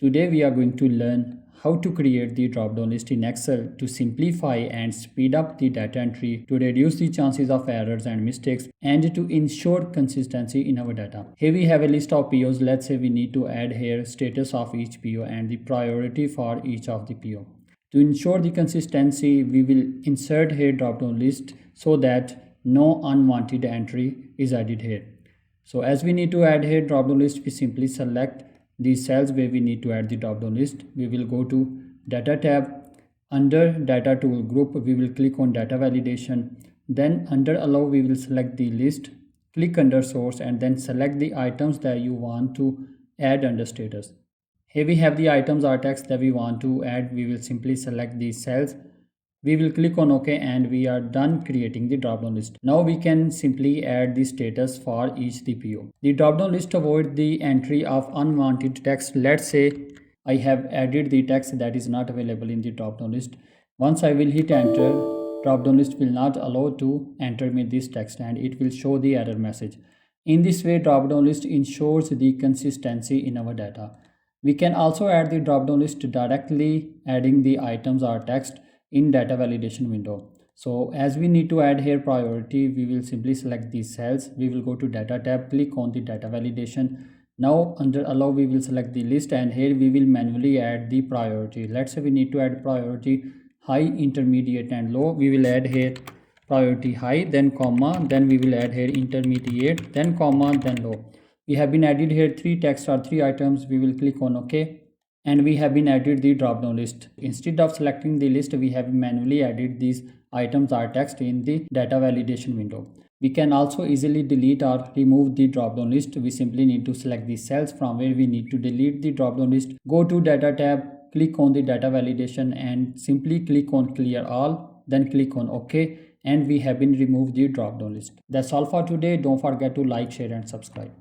Today we are going to learn how to create the drop-down list in Excel to simplify and speed up the data entry, to reduce the chances of errors and mistakes, and to ensure consistency in our data. Here we have a list of POs. Let's say we need to add here status of each PO and the priority for each of the PO. To ensure the consistency, we will insert here drop-down list so that no unwanted entry is added here. So as we need to add here drop-down list, we simply select the cells where we need to add the drop-down list. We will go to data tab. Under data tool group, we will click on data validation. Then under allow, we will select the list, click under source, and then select the items that you want to add under status. Here we have the items or text that we want to add. We will simply select these cells. We will click on OK and we are done creating the drop-down list. Now we can simply add the status for each PO. The drop-down list avoids the entry of unwanted text. Let's say I have added the text that is not available in the drop-down list. Once I will hit enter, drop-down list will not allow to enter me this text and it will show the error message. In this way, drop-down list ensures the consistency in our data. We can also add the drop-down list directly adding the items or text in data validation window. So as we need to add here priority, we will simply select these cells. We will go to data tab, click on the data validation. Now under allow, we will select the list and here we will manually add the priority. Let's say we need to add priority high, intermediate and low. We will add here priority high, then comma, then we will add here intermediate, then comma, then low. We have been added here 3 text or 3 items. We will click on OK and we have been added the drop down list. Instead of selecting the list, we have manually added these items or text in the data validation window. We can also easily delete or remove the drop down list. We simply need to select the cells from where we need to delete the drop down list. Go to data tab, click on the data validation and simply click on clear all, then click on OK and we have been removed the drop down list. That's all for today. Don't forget to like, share and subscribe.